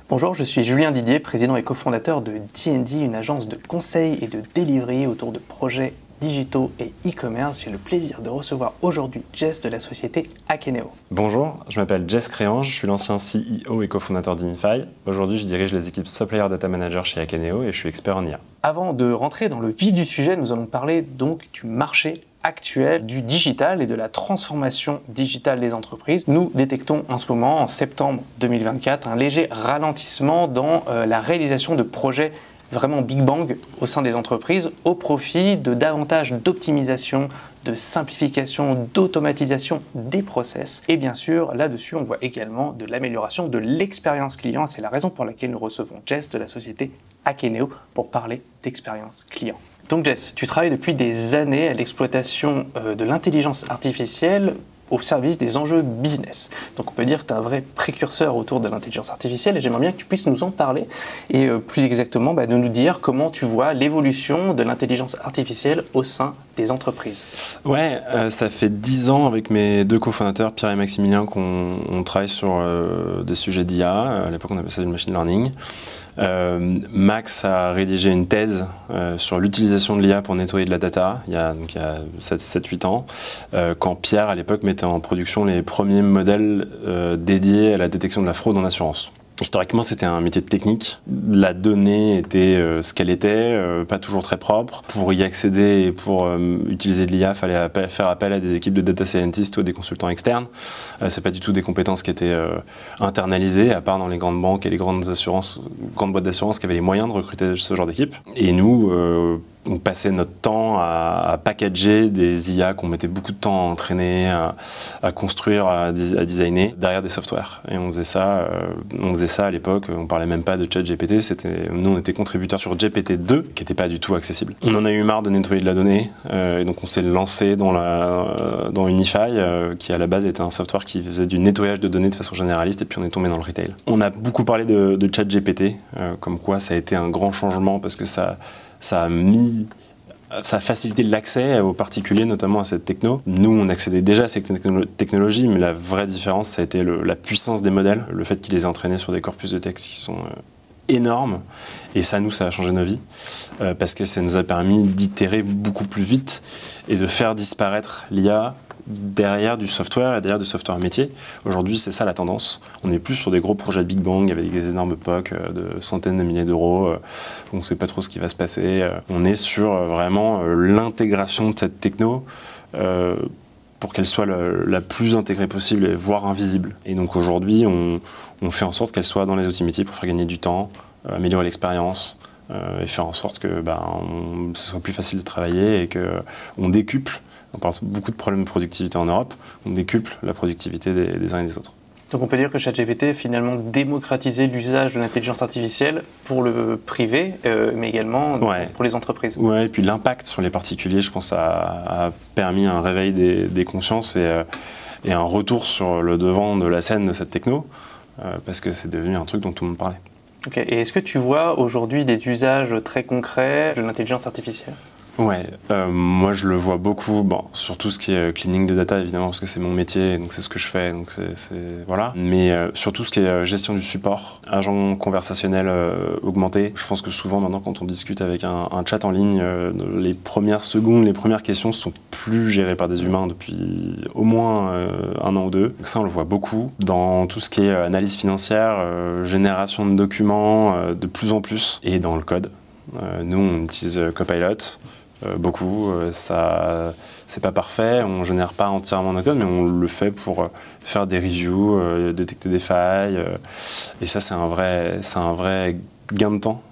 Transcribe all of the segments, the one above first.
Bonjour, je suis Julien Didier, président et cofondateur de D&D, une agence de conseil et de delivery autour de projets digitaux et e-commerce. J'ai le plaisir de recevoir aujourd'hui Jess de la société Akeneo. Bonjour, je m'appelle Jess Créange, je suis l'ancien CEO et cofondateur d'Inify. Aujourd'hui, je dirige les équipes Supplier Data Manager chez Akeneo et je suis expert en IA. Avant de rentrer dans le vif du sujet, nous allons parler donc du marché actuel du digital et de la transformation digitale des entreprises. Nous détectons en ce moment, en septembre 2024, un léger ralentissement dans la réalisation de projets vraiment Big Bang au sein des entreprises au profit de davantage d'optimisation, de simplification, d'automatisation des process. Et bien sûr, là-dessus, on voit également de l'amélioration de l'expérience client. C'est la raison pour laquelle nous recevons Jess de la société Akeneo pour parler d'expérience client. Donc Jess, tu travailles depuis des années à l'exploitation de l'intelligence artificielle au service des enjeux business. Donc on peut dire que tu es un vrai précurseur autour de l'intelligence artificielle et j'aimerais bien que tu puisses nous en parler et plus exactement de nous dire comment tu vois l'évolution de l'intelligence artificielle au sein des entreprises. Ouais, ça fait 10 ans avec mes deux cofondateurs, Pierre et Maximilien, qu'on travaille sur des sujets d'IA. À l'époque, on appelait ça du machine learning. Max a rédigé une thèse sur l'utilisation de l'IA pour nettoyer de la data, il y a 7-8 ans, quand Pierre, à l'époque, mettait en production les premiers modèles dédiés à la détection de la fraude en assurance. Historiquement, c'était un métier de technique. La donnée était ce qu'elle était, pas toujours très propre. Pour y accéder et pour utiliser de l'IA, il fallait faire appel à des équipes de data scientists ou des consultants externes. C'est pas du tout des compétences qui étaient internalisées, à part dans les grandes banques et les grandes boîtes d'assurance qui avaient les moyens de recruter ce genre d'équipe. Et nous, on passait notre temps à packager des IA qu'on mettait beaucoup de temps à entraîner, à construire, à designer derrière des softwares. Et on faisait ça à l'époque, on parlait même pas de ChatGPT, nous on était contributeurs sur GPT-2 qui n'était pas du tout accessible. On en a eu marre de nettoyer de la donnée et donc on s'est lancé dans Unify qui à la base était un software qui faisait du nettoyage de données de façon généraliste et puis on est tombé dans le retail. On a beaucoup parlé de ChatGPT, comme quoi ça a été un grand changement parce que ça a facilité l'accès aux particuliers, notamment à cette techno. Nous, on accédait déjà à cette technologie, mais la vraie différence, ça a été la puissance des modèles, le fait qu'ils les aient entraînés sur des corpus de texte qui sont énormes. Et ça, ça a changé nos vies, parce que ça nous a permis d'itérer beaucoup plus vite et de faire disparaître l'IA derrière du software et derrière du software métier. Aujourd'hui, c'est ça la tendance. On n'est plus sur des gros projets de Big Bang avec des énormes POC de centaines de milliers d'euros. On ne sait pas trop ce qui va se passer. On est sur vraiment l'intégration de cette techno pour qu'elle soit la plus intégrée possible, voire invisible. Et donc aujourd'hui, on fait en sorte qu'elle soit dans les outils métiers pour faire gagner du temps, améliorer l'expérience et faire en sorte que ce soit plus facile de travailler et qu'on décuple. On parle beaucoup de problèmes de productivité en Europe, on décuple la productivité des uns et des autres. Donc on peut dire que ChatGPT a finalement démocratisé l'usage de l'intelligence artificielle pour le privé, mais également pour les entreprises. Ouais, et puis l'impact sur les particuliers, je pense, a permis un réveil des consciences et un retour sur le devant de la scène de cette techno, parce que c'est devenu un truc dont tout le monde parlait. Ok. Et est-ce que tu vois aujourd'hui des usages très concrets de l'intelligence artificielle ? Ouais, moi je le vois beaucoup, sur tout ce qui est cleaning de data évidemment parce que c'est mon métier, donc c'est ce que je fais, donc voilà. Mais sur tout ce qui est gestion du support, agent conversationnel augmenté, je pense que souvent maintenant quand on discute avec un chat en ligne, les premières secondes, les premières questions sont plus gérées par des humains depuis au moins 1 an ou 2. Donc ça on le voit beaucoup dans tout ce qui est analyse financière, génération de documents de plus en plus et dans le code. Nous on utilise Copilot. Beaucoup, ça c'est pas parfait, on génère pas entièrement nos codes, mais on le fait pour faire des reviews, détecter des failles, et ça c'est un vrai gain de temps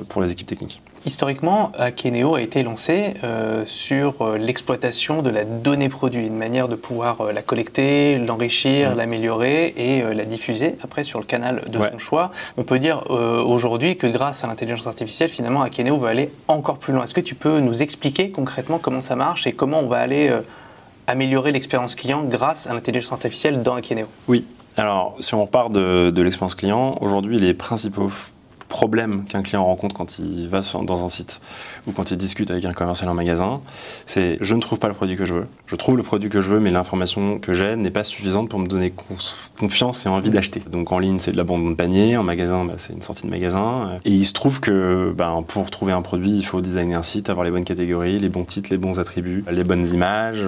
pour les équipes techniques. Historiquement, Akeneo a été lancé sur l'exploitation de la donnée produit, une manière de pouvoir la collecter, l'enrichir, l'améliorer et la diffuser après sur le canal de son choix. On peut dire aujourd'hui que grâce à l'intelligence artificielle, finalement, Akeneo va aller encore plus loin. Est-ce que tu peux nous expliquer concrètement comment ça marche et comment on va aller améliorer l'expérience client grâce à l'intelligence artificielle dans Akeneo ? Oui, alors si on repart de l'expérience client, aujourd'hui les principaux problème qu'un client rencontre quand il va dans un site ou quand il discute avec un commercial en magasin, c'est je ne trouve pas le produit que je veux. Je trouve le produit que je veux, mais l'information que j'ai n'est pas suffisante pour me donner confiance et envie d'acheter. Donc en ligne, c'est de l'abandon de panier, en magasin, c'est une sortie de magasin. Et il se trouve que pour trouver un produit, il faut designer un site, avoir les bonnes catégories, les bons titres, les bons attributs, les bonnes images,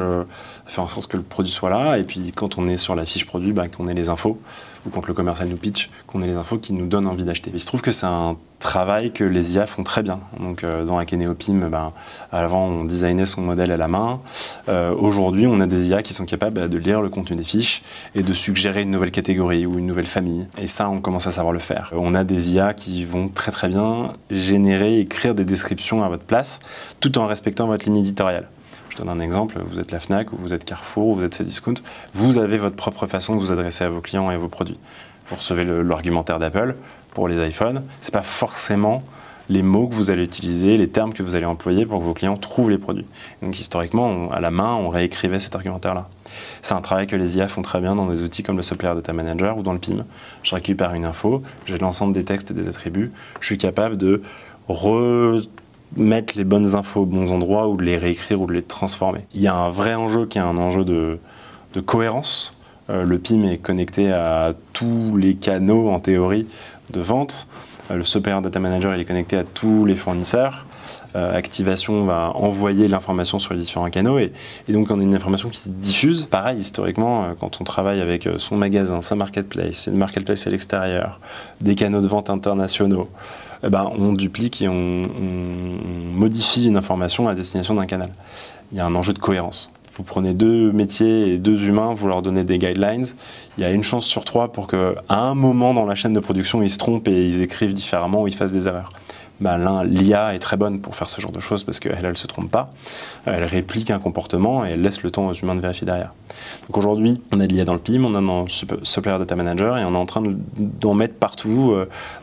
faire en sorte que le produit soit là. Et puis quand on est sur la fiche produit, qu'on ait les infos, ou quand le commercial nous pitch, qu'on ait les infos qui nous donnent envie d'acheter. Il se trouve que c'est un travail que les IA font très bien. Donc dans Akeneo PIM, avant on designait son modèle à la main. Aujourd'hui, on a des IA qui sont capables de lire le contenu des fiches et de suggérer une nouvelle catégorie ou une nouvelle famille. Et ça, on commence à savoir le faire. On a des IA qui vont très très bien générer, écrire des descriptions à votre place, tout en respectant votre ligne éditoriale. Je donne un exemple, vous êtes la Fnac, ou vous êtes Carrefour, ou vous êtes Cdiscount, vous avez votre propre façon de vous adresser à vos clients et à vos produits. Vous recevez l'argumentaire d'Apple pour les iPhones, c'est pas forcément les mots que vous allez utiliser, les termes que vous allez employer pour que vos clients trouvent les produits. Donc historiquement, à la main, on réécrivait cet argumentaire-là. C'est un travail que les IA font très bien dans des outils comme le Supplier Data Manager ou dans le PIM. Je récupère une info, j'ai l'ensemble des textes et des attributs, je suis capable de mettre les bonnes infos aux bons endroits ou de les réécrire ou de les transformer. Il y a un vrai enjeu qui est un enjeu de cohérence. Le PIM est connecté à tous les canaux, en théorie, de vente. Le Supplier Data Manager il est connecté à tous les fournisseurs. Activation va envoyer l'information sur les différents canaux et donc on a une information qui se diffuse. Pareil, historiquement, quand on travaille avec son magasin, sa marketplace, une marketplace à l'extérieur, des canaux de vente internationaux, on duplique et on modifie une information à destination d'un canal. Il y a un enjeu de cohérence. Vous prenez deux métiers et deux humains, vous leur donnez des guidelines, il y a une chance sur 3 pour qu'à un moment dans la chaîne de production, ils se trompent et ils écrivent différemment ou ils fassent des erreurs. L'IA est très bonne pour faire ce genre de choses parce qu'elle ne se trompe pas, elle réplique un comportement et elle laisse le temps aux humains de vérifier derrière. Donc aujourd'hui, on a de l'IA dans le PIM, on a dans le Supplier Data Manager et on est en train d'en mettre partout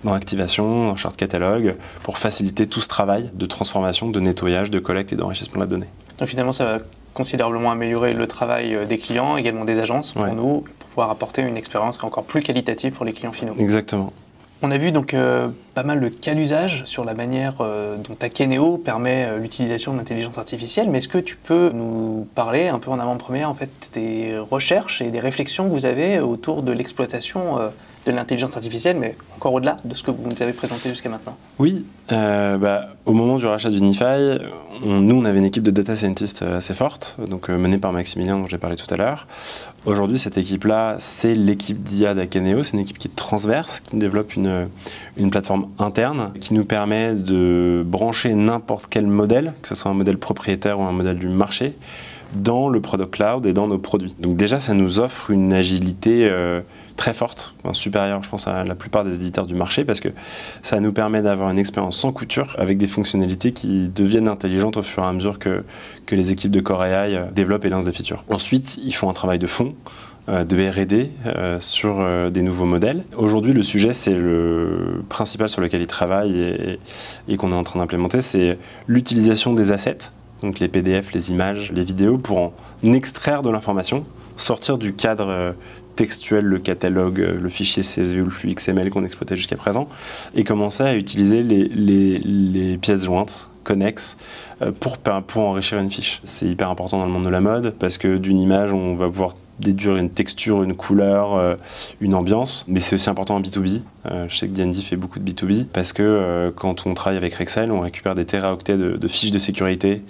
dans Activation, dans Chart Catalog, pour faciliter tout ce travail de transformation, de nettoyage, de collecte et d'enrichissement de la donnée. Donc finalement, ça va considérablement améliorer le travail des clients, également des agences pour nous, pour pouvoir apporter une expérience encore plus qualitative pour les clients finaux. Exactement. On a vu donc pas mal de cas d'usage sur la manière dont Akeneo permet l'utilisation de l'intelligence artificielle, mais est-ce que tu peux nous parler un peu en avant-première en fait, des recherches et des réflexions que vous avez autour de l'exploitation de l'intelligence artificielle, mais encore au-delà de ce que vous nous avez présenté jusqu'à maintenant? Oui, au moment du rachat d'Unify, nous on avait une équipe de data scientists assez forte, donc menée par Maximilien dont j'ai parlé tout à l'heure. Aujourd'hui, cette équipe-là, c'est l'équipe d'IA d'Akeneo, c'est une équipe qui est transverse, qui développe une plateforme interne qui nous permet de brancher n'importe quel modèle, que ce soit un modèle propriétaire ou un modèle du marché, dans le product cloud et dans nos produits. Donc déjà, ça nous offre une agilité très forte, supérieure, je pense, à la plupart des éditeurs du marché, parce que ça nous permet d'avoir une expérience sans couture, avec des fonctionnalités qui deviennent intelligentes au fur et à mesure que les équipes de Core AI développent et lancent des features. Ensuite, ils font un travail de fond, de R&D sur des nouveaux modèles. Aujourd'hui, le sujet, c'est le principal sur lequel ils travaillent et qu'on est en train d'implémenter, c'est l'utilisation des assets, donc les PDF, les images, les vidéos, pour en extraire de l'information, sortir du cadre textuel, le catalogue, le fichier CSV ou le flux XML qu'on exploitait jusqu'à présent, et commencer à utiliser les pièces jointes, connexes, pour enrichir une fiche. C'est hyper important dans le monde de la mode, parce que d'une image, on va pouvoir déduire une texture, une couleur, une ambiance, mais c'est aussi important en B2B. Je sais que D&D fait beaucoup de B2B, parce que quand on travaille avec Rexel, on récupère des téraoctets de fiches de sécurité,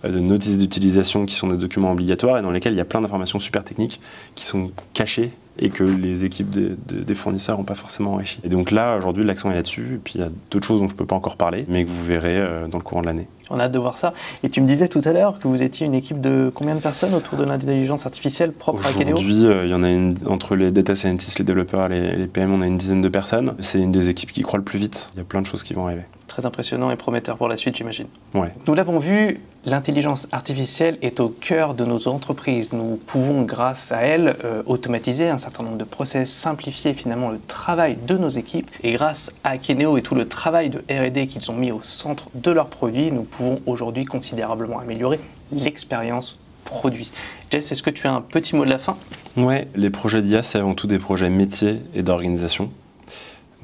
de notices d'utilisation qui sont des documents obligatoires et dans lesquels il y a plein d'informations super techniques qui sont cachées et que les équipes des fournisseurs n'ont pas forcément enrichi. Et donc là, aujourd'hui, l'accent est là-dessus. Et puis il y a d'autres choses dont je ne peux pas encore parler, mais que vous verrez dans le courant de l'année. On a hâte de voir ça. Et tu me disais tout à l'heure que vous étiez une équipe de combien de personnes autour de l'intelligence artificielle propre à Akeneo? Aujourd'hui, il y en a entre les data scientists, les développeurs et les PM, on a une dizaine de personnes. C'est une des équipes qui croît le plus vite. Il y a plein de choses qui vont arriver. Très impressionnant et prometteur pour la suite, j'imagine. Ouais. Nous l'avons vu, l'intelligence artificielle est au cœur de nos entreprises. Nous pouvons, grâce à elle, automatiser un certain nombre de process, simplifier finalement le travail de nos équipes. Et grâce à Akeneo et tout le travail de R&D qu'ils ont mis au centre de leurs produits, nous pouvons aujourd'hui considérablement améliorer l'expérience produit. Jess, est-ce que tu as un petit mot de la fin? Ouais, les projets d'IA, c'est avant tout des projets métiers et d'organisation.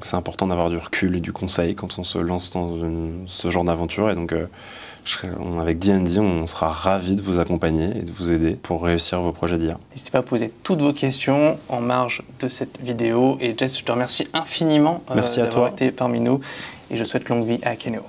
C'est important d'avoir du recul et du conseil quand on se lance dans ce genre d'aventure. Et donc, avec D&D, on sera ravis de vous accompagner et de vous aider pour réussir vos projets d'IA. N'hésitez pas à poser toutes vos questions en marge de cette vidéo. Et Jess, je te remercie infiniment d'avoir été parmi nous et je souhaite longue vie à Akeneo.